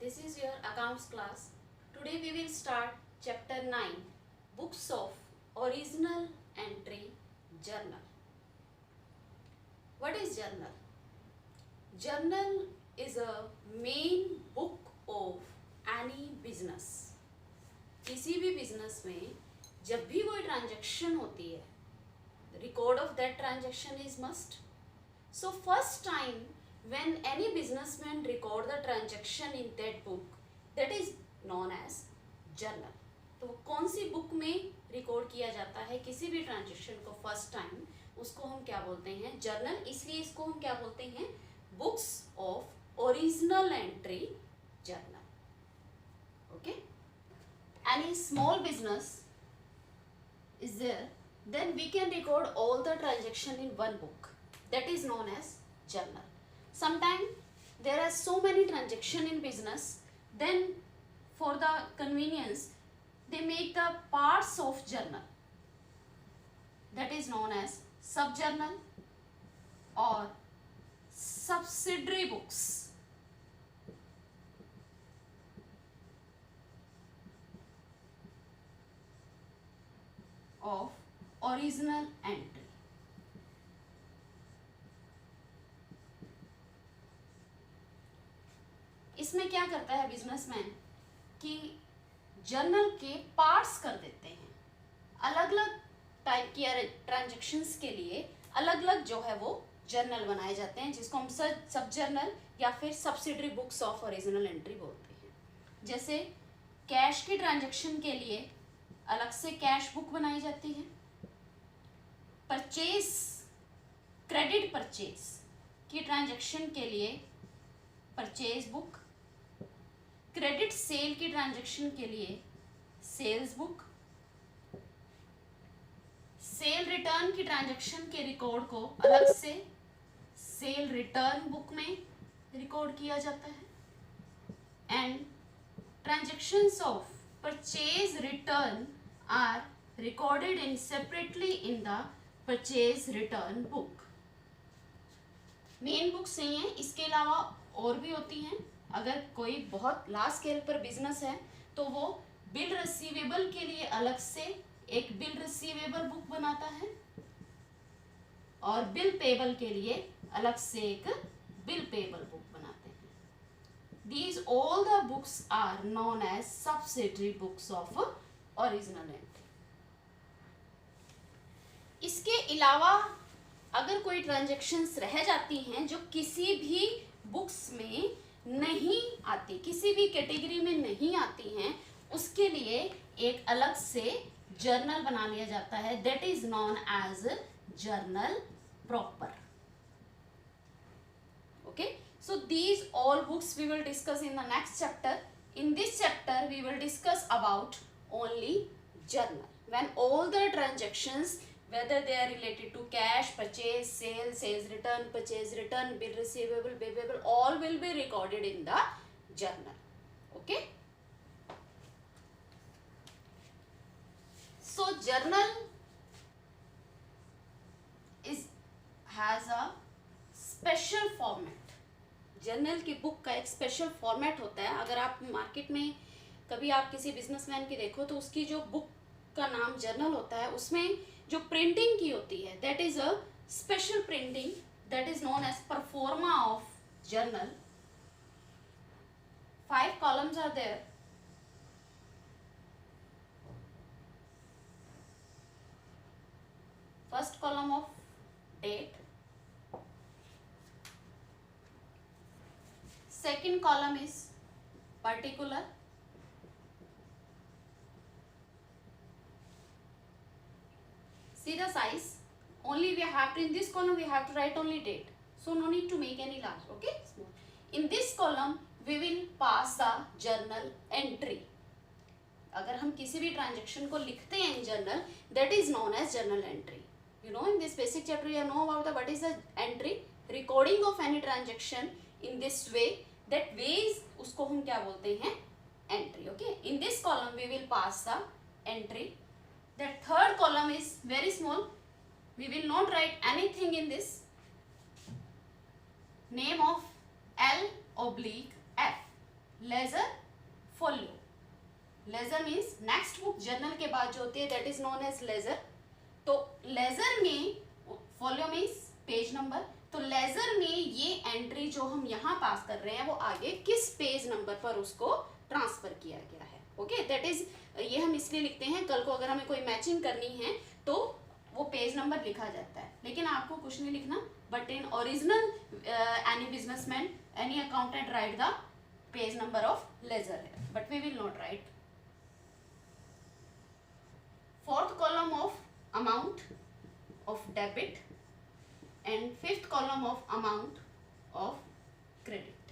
This is your accounts class. Today we will start chapter 9, Books of Original Entry Journal. What is journal? Journal is a main book of any business. किसी भी business में जब भी कोई transaction होती है, record of that transaction is must. So first time when any businessman record the transaction in that book, that is known as journal. तो वो कौन सी बुक में रिकॉर्ड किया जाता है किसी भी ट्रांजेक्शन को फर्स्ट टाइम, उसको हम क्या बोलते हैं? जर्नल. इसलिए इसको हम क्या बोलते हैं? Books of original entry journal. Okay. Any small business is there, then we can record all the transaction in one book. That is known as journal. Sometimes there are so many transaction in business, then for the convenience they make the parts of journal. That is known as subjournal or subsidiary books. Of original entry. इसमें क्या करता है businessman कि journal के parts कर देते हैं. अलग अलग टाइप की ट्रांजैक्शंस के लिए अलग अलग जो है वो जर्नल बनाए जाते हैं, जिसको हम सब जर्नल या फिर subsidiary books of original entry बोलते हैं. जैसे कैश की ट्रांजैक्शन के लिए अलग से कैश बुक बनाई जाती है. परचेज, क्रेडिट परचेज की ट्रांजैक्शन के लिए परचेज बुक. क्रेडिट सेल की ट्रांजैक्शन के लिए सेल्स बुक. सेल रिटर्न की ट्रांजैक्शन के रिकॉर्ड को अलग से सेल रिटर्न बुक में रिकॉर्ड किया जाता है. And transactions of purchase return are recorded in separately in the purchase return book. Main books नहीं है, इसके अलावा और भी होती हैं. अगर कोई बहुत लार्ज स्केल पर बिजनेस है तो वो बिल रिसीवेबल के लिए अलग से एक बिल रिसीवेबल बुक बनाता है और बिल पेबल के लिए अलग से एक बिल पेबल बुक बनाते हैं. These all the books are known as subsidiary books of original entry. इसके अलावा अगर कोई ट्रांजैक्शंस रह जाती हैं जो किसी भी बुक्स में नहीं आती, किसी भी कैटेगरी में नहीं आती हैं, उसके लिए एक अलग से जर्नल बना लिया जाता है. That is known as journal proper. Okay. So these all books we will discuss in the next chapter. In this chapter we will discuss about only journal. When all the transactions, whether they are related to cash, purchase, sale, sales return, purchase return, bill receivable, payable, all will be recorded in the journal. Okay. So journal has a special format. Journal की book का एक special format होता है. अगर आप market में कभी आप किसी बिजनेसमैन की देखो तो उसकी जो बुक का नाम जर्नल होता है, उसमें जो प्रिंटिंग की होती है that is a special printing, that is known as proforma of journal. 5 columns are there. First column of date. Second column is particular. See the size. Only we have to, in this column we have to write only date. So no need to make any large. Okay. Small. In this column we will pass the journal entry. अगर हम किसी भी transaction को लिखते हैं in journal, that is known as journal entry. You know, in this basic chapter you know about the what is the entry, recording of any transaction in this way. That ways उसको हम क्या बोलते हैं? Entry. Okay. In this column we will pass the entry. That third column is very small. We will not write anything in this. Name of L/F. Ledger folio. Ledger means next book journal के बाद जो होती है that is known as ledger. तो ledger में, folio means page number, तो ledger में ये एंट्री जो हम यहाँ पास कर रहे हैं वो आगे किस पेज नंबर पर उसको ट्रांसफर किया गया है। ओके, दैट इज, ये हम इसलिए लिखते हैं कल को अगर हमें कोई मैचिंग करनी है तो वो पेज नंबर लिखा जाता है, लेकिन आपको कुछ नहीं लिखना, but in original any businessman, any accountant write the page number of ledger, but we will not write. Fourth column of amount of debit and fifth column of amount of credit.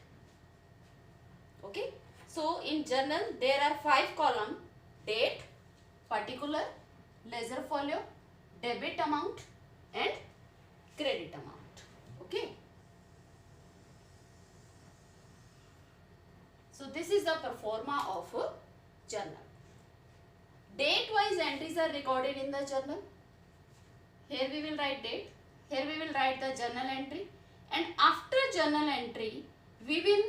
Okay, so in journal there are 5 column: date, particular, ledger folio, debit amount and credit amount. Okay, so this is the pro forma of a journal. Date wise entries are recorded in the journal. Here we will write date, here we will write the journal entry, and after journal entry we will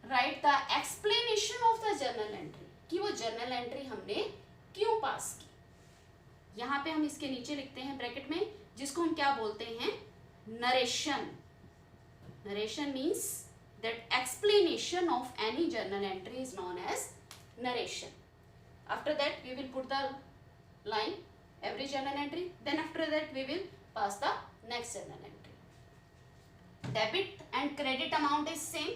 write the explanation of the journal entry, कि वो journal entry हमने क्यों पास की। यहाँ पे हम इसके नीचे लिखते हैं ब्रैकेट में, जिसको हम क्या बोलते हैं, narration. Narration means that explanation of any journal entry is known as narration. After that we will put the line every journal entry, then after that we will pass the next journal entry. Debit and credit amount is same,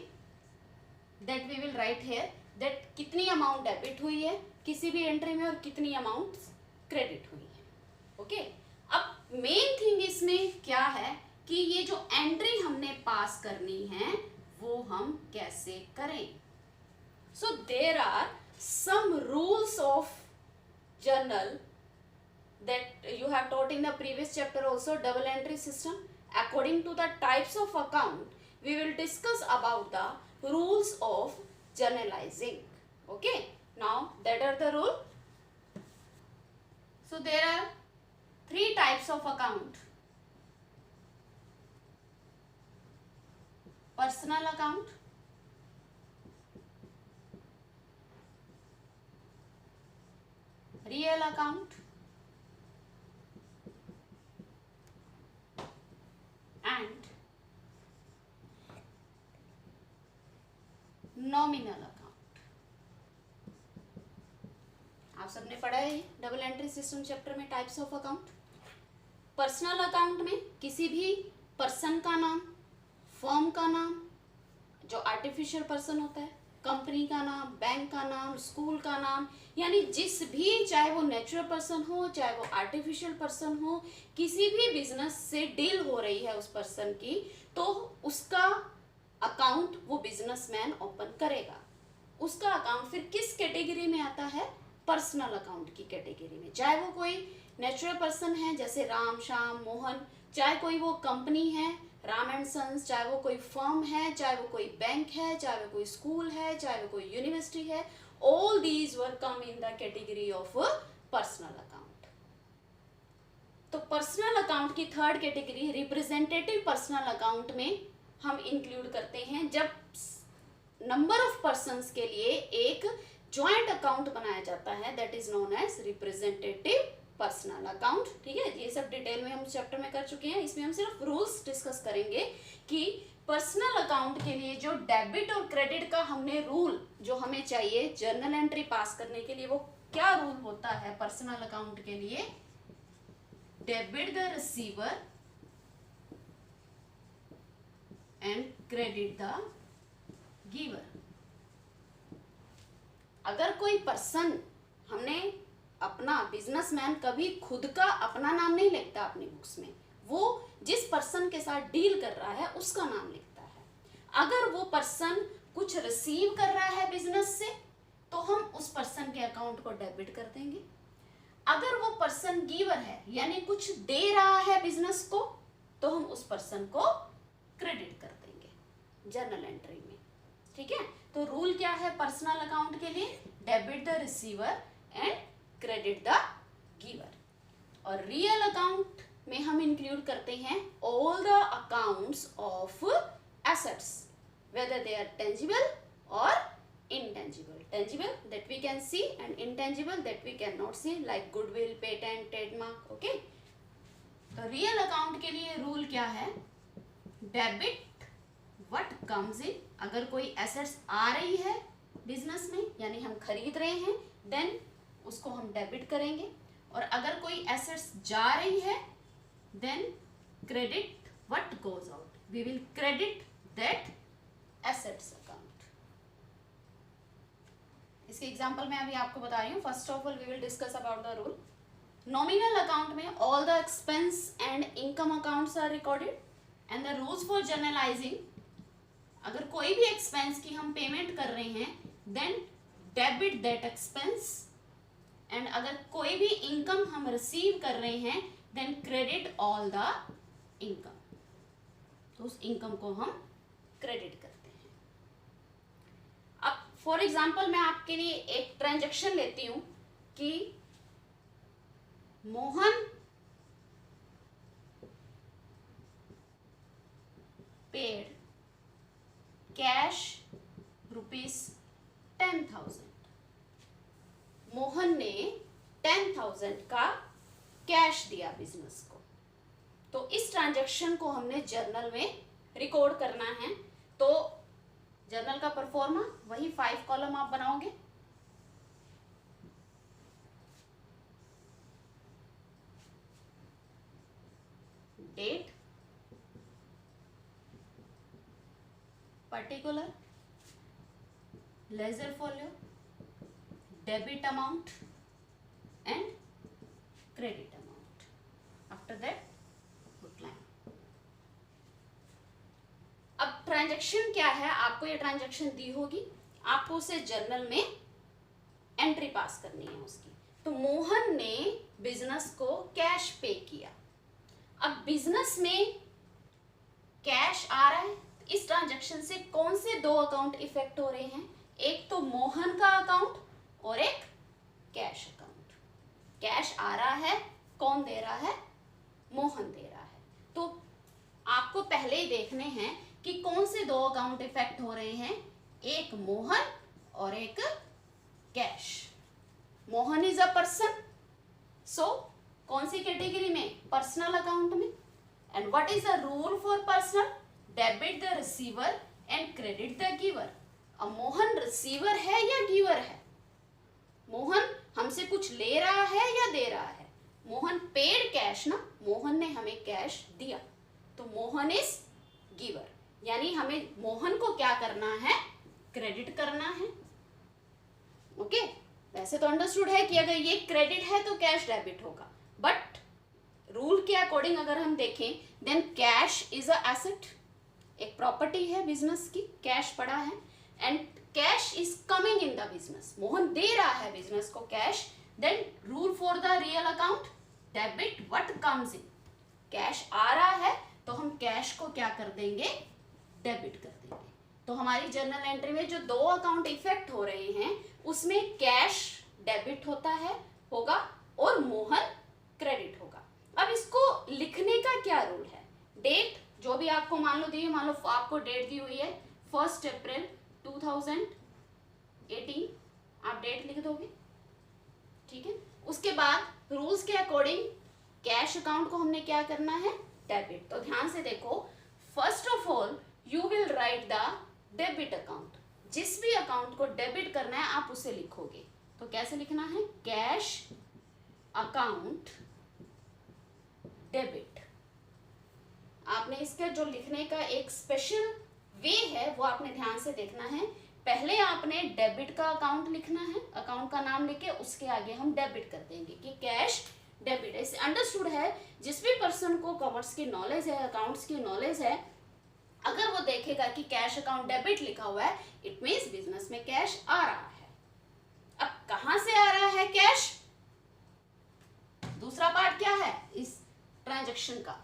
that we will write here that कितनी amount debit हुई है किसी भी entry में और कितनी amount credit हुई है। ओके, अब main thing इसमें क्या है कि ये जो entry हमने पास करनी है वो हम कैसे करें। So there are some rules of journal that you have taught in the previous chapter also, double entry system. According to the types of account we will discuss about the rules of journalizing. Okay, now that are the rule. So there are 3 types of account: personal account, real account and nominal account. आप सबने पढ़ा है double entry system chapter में types of account. Personal account में किसी भी person का नाम, फर्म का नाम, जो आर्टिफिशियल पर्सन होता है, कंपनी का नाम, बैंक का नाम, स्कूल का नाम, यानी जिस भी, चाहे वो नेचुरल पर्सन हो चाहे वो आर्टिफिशियल पर्सन हो, किसी भी बिजनेस से डील हो रही है उस पर्सन की, तो उसका अकाउंट वो बिजनेसमैन ओपन करेगा। उसका अकाउंट फिर किस कैटेगरी में आता है, पर्सनल अकाउंट की कैटेगरी में। चाहे वो कोई नेचुरल पर्सन है जैसे राम, श्याम, मोहन, चाहे कोई वो कंपनी है राम एंड सन्स, चाहे वो कोई फर्म है, चाहे वो कोई बैंक है, चाहे वो कोई स्कूल है, चाहे वो कोई यूनिवर्सिटी है, all these will come in the category of personal account. तो पर्सनल अकाउंट की third category representative personal account में हम इंक्लूड करते हैं जब नंबर ऑफ पर्सन्स के लिए एक ज्वाइंट अकाउंट बनाया जाता है, that is known as representative personal account. ठीक है, ये सब डिटेल में हम चैप्टर में कर चुके हैं, इसमें हम सिर्फ रूल्स डिस्कस करेंगे कि पर्सनल अकाउंट के लिए जो डेबिट और क्रेडिट का हमने रूल जो हमें चाहिए जर्नल एंट्री पास करने के लिए, वो क्या रूल होता है पर्सनल अकाउंट के लिए। Debit the receiver and credit the giver. अगर कोई पर्सन, हमने अपना बिजनेसमैन कभी खुद का अपना नाम नहीं लिखता अपनी बुक्स में, वो जिस पर्सन के साथ डील कर रहा है उसका नाम लिखता है। अगर वो पर्सन कुछ रिसीव कर रहा है बिजनेस से तो हम उस पर्सन के अकाउंट को डेबिट कर देंगे। अगर वो पर्सन गिवर है यानी कुछ दे रहा है बिजनेस को, तो हम उस पर्सन को क्रेडिट कर देंगे जर्नल एंट्री में। ठीक है, तो रूल क्या है पर्सनल अकाउंट के लिए, debit the receiver and credit the giver. और रियल अकाउंट में हम इंक्लूड करते हैं all the accounts of assets, whether they are tangible और intangible. Tangible that we can see and intangible that we cannot see, like goodwill, patent, trademark. Okay. तो real account के लिए rule क्या है? डेबिट व्हाट कम्स इन. अगर कोई assets आ रही है बिजनेस में, यानी हम खरीद रहे हैं, देन उसको हम डेबिट करेंगे. और अगर कोई एसेट्स जा रही है, then credit what goes out. We will credit that assets account. इसके एग्जांपल मैं अभी आपको बता रही हूँ. First of all we will discuss about the rule. Nominal account में all the expense and income accounts are recorded and the rules for journalising. अगर कोई भी एक्सपेंस की हम पेमेंट कर रहे हैं, then debit that expense. And अगर कोई भी इनकम हम रिसीव कर रहे हैं, then credit all the income. तो उस इनकम को हम क्रेडिट करते हैं. अब फॉर एग्जाम्पल मैं आपके लिए एक ट्रांजैक्शन लेती हूं कि मोहन पेड कैश ₹10,000. मोहन ने 10,000 का कैश दिया बिजनेस को. तो इस ट्रांजैक्शन को हमने जर्नल में रिकॉर्ड करना है. तो जर्नल का परफॉर्मा वही 5 कॉलम आप बनाओगे. Date, particular, ledger folio, debit amount and credit amount. After that outline. अब ट्रांजैक्शन क्या है? आपको ये ट्रांजैक्शन दी होगी, आपको उसे जर्नल में एंट्री पास करनी है उसकी. तो मोहन ने बिजनेस को कैश पे किया. अब बिजनेस में कैश आ रहा है. इस ट्रांजैक्शन से कौन से 2 अकाउंट इफेक्ट हो रहे हैं? एक तो मोहन का अकाउंट और एक कैश अकाउंट. कैश आ रहा है, कौन दे रहा है? मोहन दे रहा है. तो आपको पहले ही देखने हैं कि कौन से 2 अकाउंट इफेक्ट हो रहे हैं. एक मोहन और एक cash. Mohan is a person, so कौन सी कैटेगरी में? पर्सनल अकाउंट में. And what is the rule for personal? Debit the receiver and credit the giver. अब मोहन रिसीवर है या गिवर है? मोहन हमसे कुछ ले रहा है या दे रहा है? मोहन पेड कैश ना, मोहन ने हमें कैश दिया, तो मोहन इज गिवर. यानी हमें मोहन को क्या करना है? क्रेडिट करना है. ओके. वैसे तो अंडरस्टूड है कि अगर ये क्रेडिट है तो कैश डेबिट होगा, बट रूल के अकॉर्डिंग अगर हम देखें, then cash is a asset. एक प्रॉपर्टी है बिजनेस की, कैश पड़ा है and cash is coming in the business. Mohan दे रहा है बिजनेस को cash. Then rule for the real account, debit what comes in. Cash आ रहा है तो हम कैश को क्या कर देंगे? डेबिट कर देंगे. तो हमारी जर्नल एंट्री में जो 2 अकाउंट इफेक्ट हो रहे हैं, उसमें कैश डेबिट होगा और मोहन क्रेडिट होगा. अब इसको लिखने का क्या रूल है? डेट जो भी आपको मान लो आपको डेट दी हुई है 1 अप्रैल 2018, आप डेट लिख दोगे. ठीक है. उसके बाद रूल्स के अकॉर्डिंग कैश अकाउंट को हमने क्या करना है? डेबिट. तो ध्यान से देखो, first of all you will write the debit account. जिस भी अकाउंट को डेबिट करना है आप उसे लिखोगे. तो कैसे लिखना है? Cash account debit. आपने इसका जो लिखने का एक स्पेशल वे है वो आपने ध्यान से देखना है. पहले आपने डेबिट का अकाउंट लिखना है, अकाउंट का नाम लिखे, उसके आगे हम डेबिट कर देंगे कि कैश डेबिट. ऐसे अंडरस्टूड है. जिस भी पर्सन को कॉमर्स की नॉलेज है, अकाउंट्स की नॉलेज है, अगर वो देखेगा कि कैश अकाउंट डेबिट लिखा हुआ है, इट मीन्स बिजनेस में कैश आ रहा है. अब कहां से आ रहा है कैश? दूसरा पार्ट क्या है इस ट्रांजैक्शन का?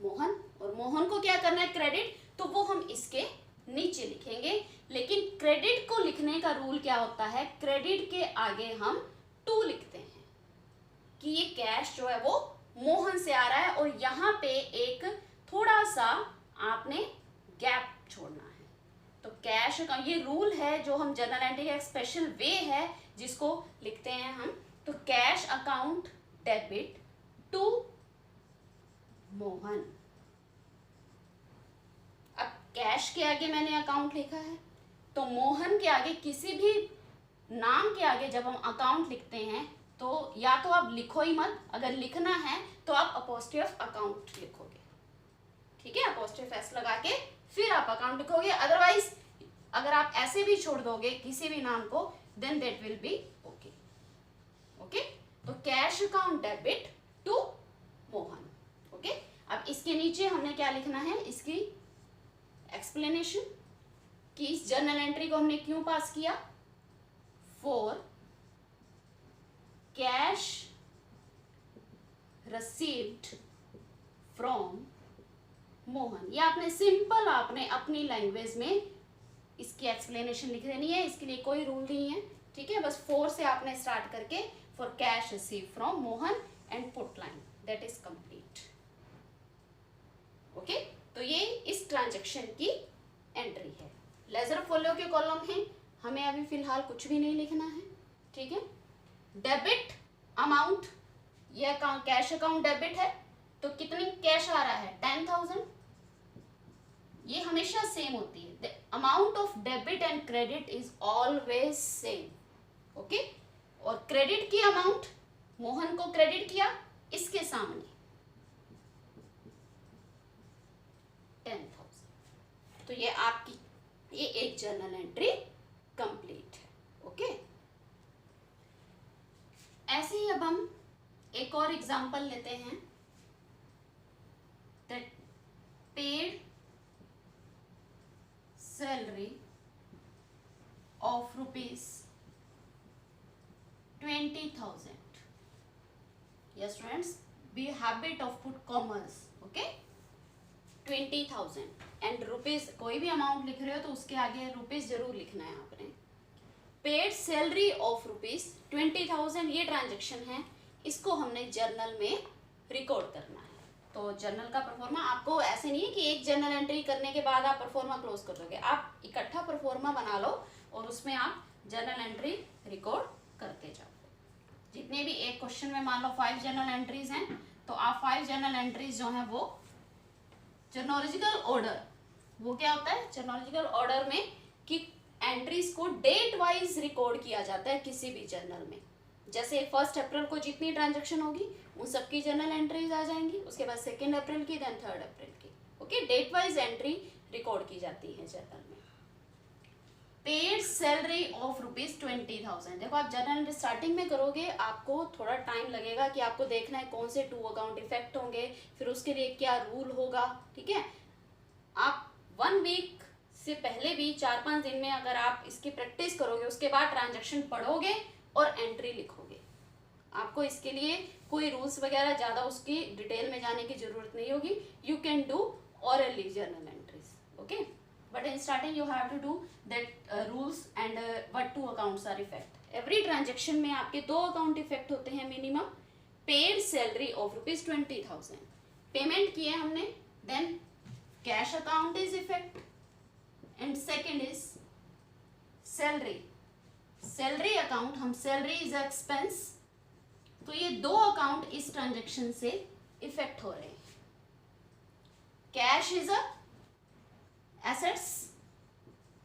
मोहन. और मोहन को क्या करना है? क्रेडिट. तो वो हम इसके नीचे लिखेंगे. लेकिन क्रेडिट को लिखने का रूल क्या होता है? क्रेडिट के आगे हम टू लिखते हैं कि ये कैश जो है वो मोहन से आ रहा है. और यहाँ पे एक थोड़ा सा आपने गैप छोड़ना है. तो कैश अकाउंट, ये रूल है जो हम जर्नल एंट्री का एक स्पेशल वे है जिसको लिखते हैं हम। तो cash account debit to Mohan. अब कैश के आगे मैंने अकाउंट लिखा है, तो मोहन के आगे किसी भी नाम के आगे जब हम अकाउंट लिखते हैं तो या तो आप लिखो ही मत, अगर लिखना है तो आप अपोस्ट्रोफ अकाउंट लिखोगे, ठीक है, अपोस्ट्रोफ एस लगा के फिर आप अकाउंट लिखोगे। अदरवाइज अगर आप ऐसे भी छोड़ दोगे किसी भी नाम को, then that will be okay. Okay, तो cash account debit to Mohan. Okay, अब इसके नीचे हमने क्या लिखना है, इसकी एक्सप्लेनेशन कि इस जर्नल एंट्री को हमने क्यों पास किया। For cash received from Mohan. ये आपने सिंपल आपने अपनी लैंग्वेज में इसकी एक्सप्लेनेशन लिख देनी है, इसके लिए कोई रूल नहीं है, ठीक है। बस 4 से आपने स्टार्ट करके for cash receive from Mohan and put line, that is complete. Okay, तो ये इस ट्रांजैक्शन की एंट्री है। लेजर फॉलो के कॉलम है, हमें अभी फिलहाल कुछ भी नहीं लिखना है, ठीक है। डेबिट अमाउंट, ये अकाउंट कैश अकाउंट डेबिट है, तो कितनी कैश आ रहा है 10,000। ये हमेशा सेम होती है, the amount of debit and credit is always same. Okay, और क्रेडिट की अमाउंट, मोहन को क्रेडिट किया इसके सामने 10,000। तो ये आपकी ये एक जर्नल एंट्री कंप्लीट है। ओके, ऐसे ही अब हम एक और एग्जांपल लेते हैं, that paid salary of ₹20,000। yes students, be habit of put commas, okay, 20,000 and rupees, कोई भी अमाउंट लिख रहे हो तो उसके आगे रुपीज जरूर लिखना है आपने। पेड सैलरी ऑफ ₹20,000, ये ट्रांजेक्शन है, इसको हमने जर्नल में रिकॉर्ड करना है। तो जर्नल का परफॉर्मा आपको ऐसे नहीं है कि एक जर्नल एंट्री करने के बाद आप परफॉर्मा क्लोज कर दोगे, आप इकट्ठा परफॉर्मा बना लो और उसमें आप जर्नल एंट्री रिकॉर्ड करते जाओ। जितने भी एक क्वेश्चन में मान लो 5 जर्नल एंट्रीज हैं, तो आप 5 जर्नल एंट्रीज जो हैं वो जर्नोलॉजिकल ऑर्डर, वो क्या होता है जर्नोलॉजिकल ऑर्डर में कि एंट्रीज को डेट वाइज रिकॉर्ड किया जाता है किसी भी जर्नल में। जैसे 1 अप्रैल को जितनी ट्रांजैक्शन होगी उन सबकी जर्नल एंट्रीज आ जाएंगी, उसके बाद 2 अप्रैल की, देन 3 अप्रैल की। Okay, date wise entry record की जाती है जर्नल में। पेड सैलरी ऑफ ₹20,000, देखो आप जर्नल स्टार्टिंग में करोगे आपको थोड़ा टाइम लगेगा कि आपको देखना है कौन से 2 अकाउंट इफेक्ट होंगे, फिर उसके लिए क्या रूल होगा, ठीक है। आप 1 वीक से पहले भी 4-5 दिन में अगर आप इसकी प्रैक्टिस करोगे, उसके बाद ट्रांजैक्शन पढ़ोगे और एंट्री लिखोगे। आपको इसके लिए कोई रूल्स वगैरह ज़्यादा उसकी डिटेल में जाने की जरूरत नहीं होगी। You can do orally journal entries, okay, but in starting you have to do that rules and what 2 accounts are effect. Every transaction में आपके 2 अकाउंट इफेक्ट होते हैं minimum. Paid salary of ₹20,000 payment किए हमने, then cash account is effect and second is salary. Salary account, हम salary is expense, तो ये 2 account इस ट्रांजेक्शन से इफेक्ट हो रहे हैं। Cash is a assets,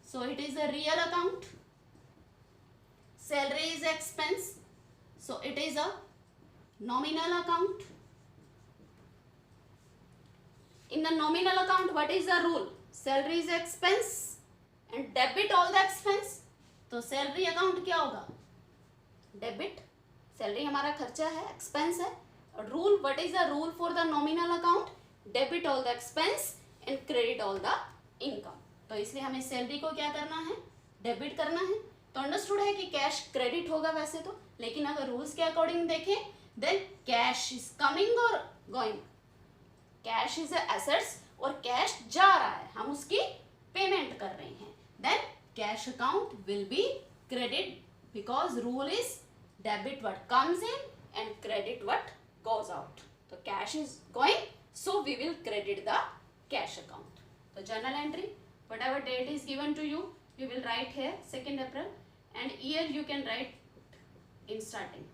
so it is a real account. Salary is expense, so it is a nominal account. In the nominal account, what is the rule? Salary is expense and debit all the expense. तो salary account क्या होगा? Debit, salary हमारा खर्चा है, expense है। Rule, what is the rule for the nominal account? Debit all the expense and credit all the income. तो इसलिए हमें सैलरी को क्या करना है? डेबिट करना है। तो अंडरस्टूड है कि कैश क्रेडिट होगा वैसे तो, लेकिन अगर रूल्स के अकॉर्डिंग देखें देन कैश इज कमिंग और गोइंग। कैश इज एसेट्स और कैश जा रहा है, हम उसकी पेमेंट कर रहे हैं, then cash account will be credit because rule is debit what comes in and credit what goes out. तो cash is going, so we will credit the cash account. तो journal entry whatever date is given to you, you will write here 2nd April, and year you can write in starting.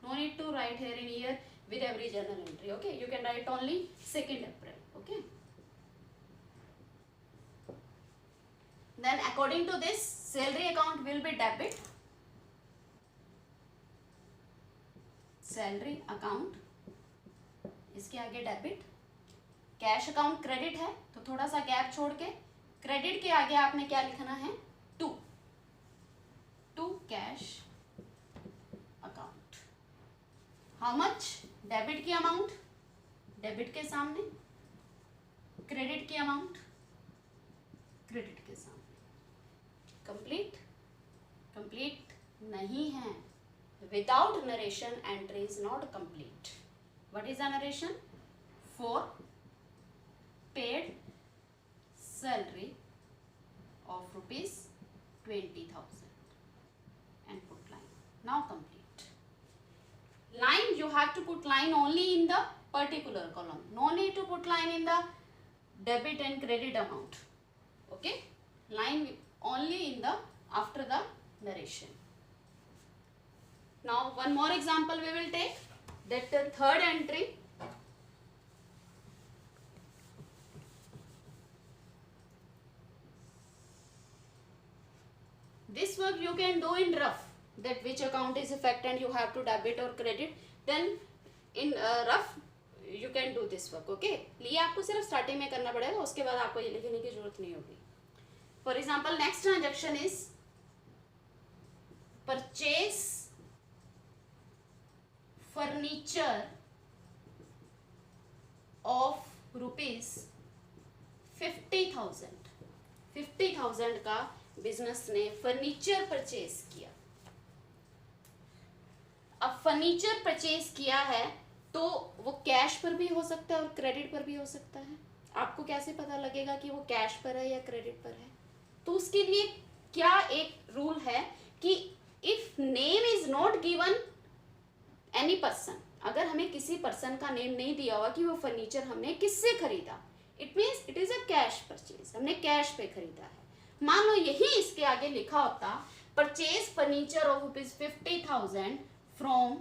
No need to write here in year with every journal entry. Okay, you can write only 2nd April. Okay. Then according to this, salary account will be debit. Salary account, इसके आगे debit. Cash account credit है, तो थोड़ा सा gap छोड़ के credit के आगे आपने क्या लिखना है, to cash account. How much, debit की अमाउंट, डेबिट के सामने, क्रेडिट की अमाउंट, क्रेडिट के सामने. कंप्लीट नहीं है. Without narration, entry is not complete. What is the narration? For paid salary of rupees 20,000 and put line. Now complete. Line, you have to put line only in the particular column. No need to put line in the debit and credit amount. Okay? Line only in the after the narration. Now one more example we will take, that the third entry. This work you can do in rough, that which account is affected and you have to debit or credit. Then in rough you can do this work. Okay, ये आपको सिर्फ starting में करना पड़ेगा, उसके बाद आपको ये लिखने की जरूरत नहीं होगी. For example, next transaction is purchase furniture of rupees 50,000. 50,000 का बिजनेस ने फर्नीचर परचेज किया. अब फर्नीचर परचेज किया है तो वो कैश पर भी हो सकता है और क्रेडिट पर भी हो सकता है. आपको कैसे पता लगेगा कि वो कैश पर है या क्रेडिट पर है? तो उसके लिए क्या एक रूल है कि if name is not given any person, अगर हमें किसी पर्सन का नेम नहीं दिया हुआ कि वो फर्नीचर हमने किससे खरीदा, it means it is a cash purchase, हमने कैश पे खरीदा है. मान लो यही इसके आगे लिखा होता purchase furniture of rupees 50,000 from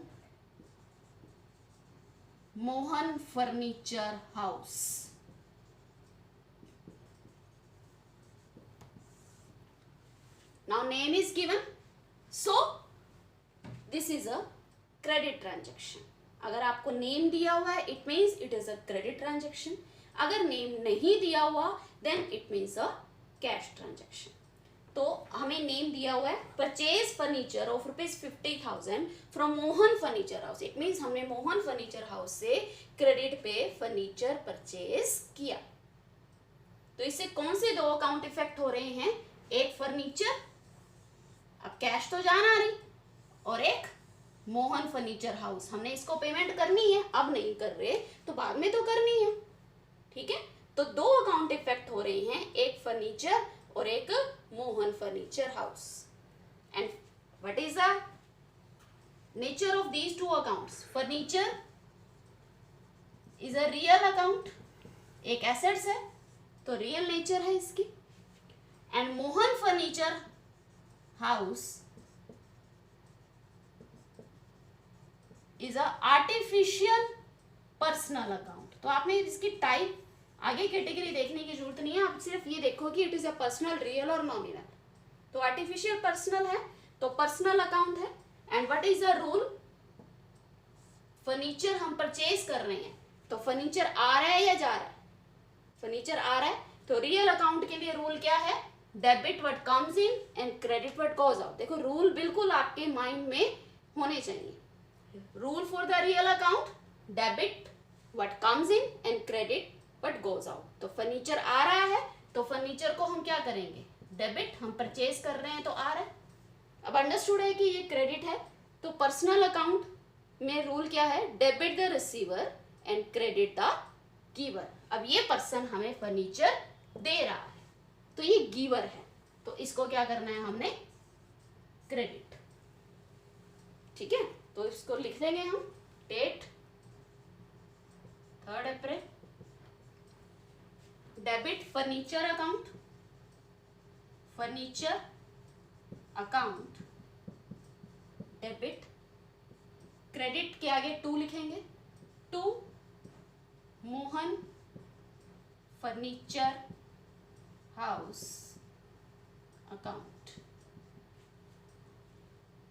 Mohan furniture house. Now name is given, so this is a credit transaction. अगर आपको नेम दिया हुआ है it means it is a credit transaction. अगर नेम नहीं दिया हुआ then it means a cash transaction. तो हमें नेम दिया हुआ है purchase furniture of rupees 50,000 from Mohan furniture house. It means हमने मोहन फर्नीचर हाउस से क्रेडिट पे फर्नीचर परचेज किया. तो इससे कौन से दो अकाउंट इफेक्ट हो रहे हैं? एक फर्नीचर, अब कैश तो जाना नहीं, और एक मोहन फर्नीचर हाउस, हमने इसको पेमेंट करनी है, अब नहीं कर रहे तो बाद में तो करनी है. ठीक है, तो दो अकाउंट इफेक्ट हो रहे हैं, एक फर्नीचर और एक Mohan furniture house. And what is the nature of these two accounts? Furniture is a real account, एक एसेट्स है तो रियल नेचर है इसकी. And Mohan furniture house is a artificial personal account. तो आपने इसकी टाइप आगे कैटेगरी देखने की जरूरत नहीं है, आप सिर्फ ये देखो कि it is a personal, real और नॉमिनल. तो आर्टिफिशियल पर्सनल है तो पर्सनल अकाउंट है. And what is the rule? Furniture हम परचेज कर रहे हैं तो फर्नीचर आ रहा है या जा रहा है? फर्नीचर आ रहा है, तो रियल अकाउंट के लिए रूल क्या है? Debit what comes in and credit what goes out. देखो रूल बिल्कुल आपके माइंड में होने चाहिए. Rule for the real account, debit what comes in and credit what goes out. तो फर्नीचर आ रहा है तो फर्नीचर को हम क्या करेंगे? डेबिट, हम परचेज कर रहे हैं तो आ रहा है. अब अंडरस्टूड है कि ये क्रेडिट है, तो पर्सनल अकाउंट में रूल क्या है? Debit the receiver and credit the giver. अब ये पर्सन हमें फर्नीचर दे रहा है तो ये गिवर है, तो इसको क्या करना है हमने? क्रेडिट. ठीक है, तो इसको लिख देंगे हम date 3rd April, debit furniture account furniture account debit, credit के आगे टू लिखेंगे, to Mohan furniture house account.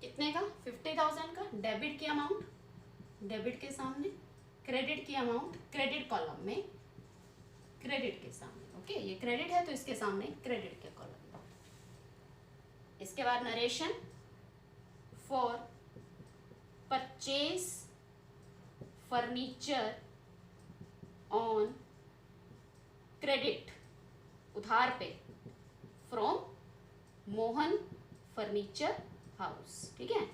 कितने का? 50,000 का डेबिट की अमाउंट, डेबिट के सामने, क्रेडिट की अमाउंट क्रेडिट कॉलम में, क्रेडिट के सामने। ओके, ये क्रेडिट है तो इसके सामने क्रेडिट के कॉलम में। इसके बाद narration for purchase furniture on credit, उधार पे, फ्रॉम मोहन फर्नीचर हाउस। ठीक है।